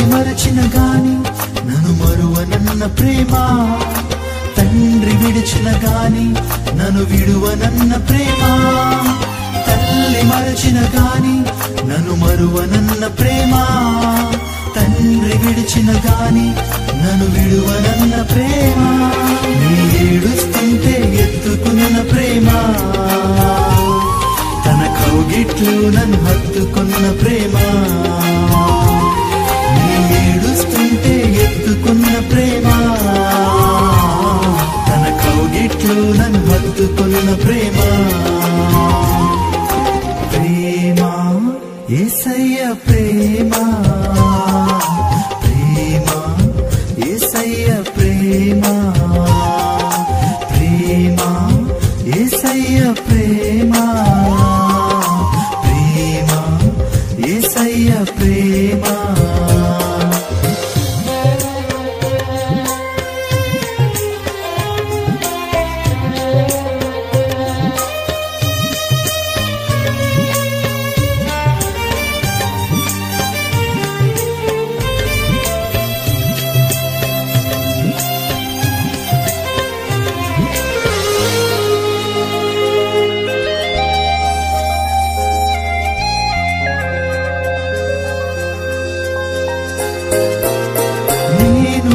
తల్లి మరచిన గాని నన్ను మరువనన్న ప్రేమ, తండ్రి విడిచిన గాని నన్ను విడువనన్న ప్రేమ, తల్లి మరచిన గాని నన్ను మరువనన్న ప్రేమ, తండ్రి విడిచిన గాని నన్ను విడువనన్న ప్రేమ, నీ ఏడుస్తుంటే ఎత్తుకున్న ప్రేమ, తన కౌగిట్లు నన్ను హత్తుకున్న ప్రేమ, నీ ఏడుస్తుంటే ఎత్తుకున్న ప్రేమ, తన కౌగిట్లు నన్ను హత్తుకున్న ప్రేమ, ప్రేమ యేసయ్య ప్రేమ, ప్రేమ యేసయ్య ప్రేమ, ప్రేమ యేసయ్య ప్రేమ, ప్రేమ యేసయ్య ప్రేమ.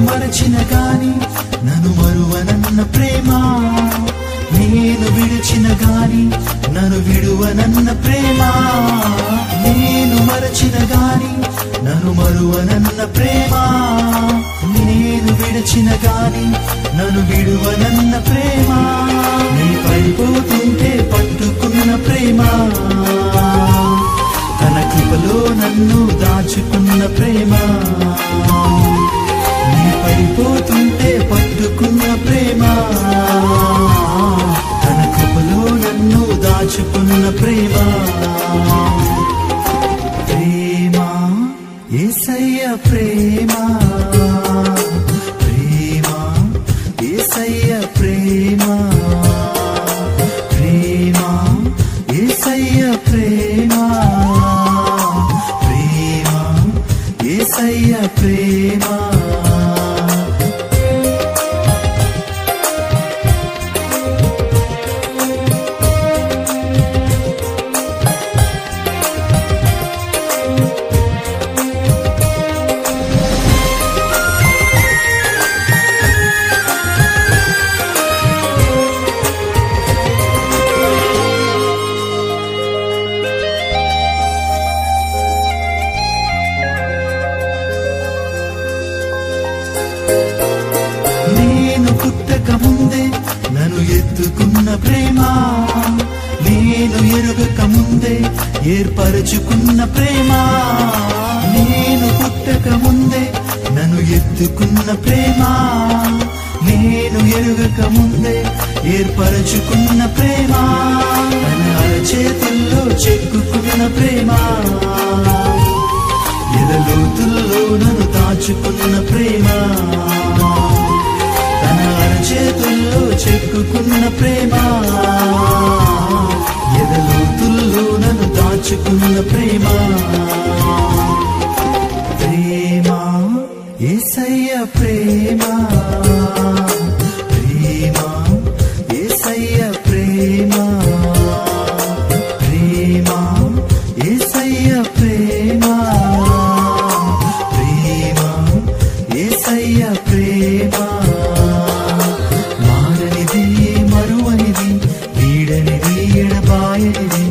మరచిన గాని నన్ను మరువనన్న ప్రేమ, నేను విడిచిన గాని నన్ను విడువనన్న ప్రేమ, నేను మరచిన గాని నన్ను మరువనన్న ప్రేమ, నేను విడిచిన గాని నన్ను విడువనన్న ప్రేమ, నీ పడిపోతుంటే పట్టుకున్న ప్రేమ, తన కృపలో నన్ను దాచుకున్న ప్రేమ, నీ పడిపోతుంటే పట్టుకున్న ప్రేమ, తన కృపలో నన్ను దాచుకున్న ప్రేమ, ప్రేమ యేసయ్య ప్రేమ, ప్రేమ యేసయ్య ప్రేమ, ప్రేమ యేసయ్య ప్రేమ, ప్రేమ యేసయ్య ప్రేమ. పుట్టక ముందే నన్ను ఎత్తుకున్న ప్రేమ, నేను ఎరుగక ముందే ఏర్పరచుకున్న ప్రేమ, నేను పుట్టక ముందే నన్ను ఎత్తుకున్న ప్రేమ, నేను ఎరుగక ముందే ఏర్పరచుకున్న ప్రేమ, తన అరచేతుల్లో చెక్కుకున్న ప్రేమ, ఎదలోతుల్లో నన్ను దాచుకున్న ప్రేమ, తన అరచేతుల్లో చెక్కుకున్న ప్రేమ, ఎదలోతుల్లో నన్ను దాచుకున్న ప్రేమ, ప్రేమ యేసయ్య ప్రేమ, ప్రేమ యేసయ్య ప్రేమ, ప్రేమ యేసయ్య ప్రేమ, ప్రేమ యేసయ్య ప్రేమ. మారనిది మరువనిది వీడనిది ఎడబాయనిది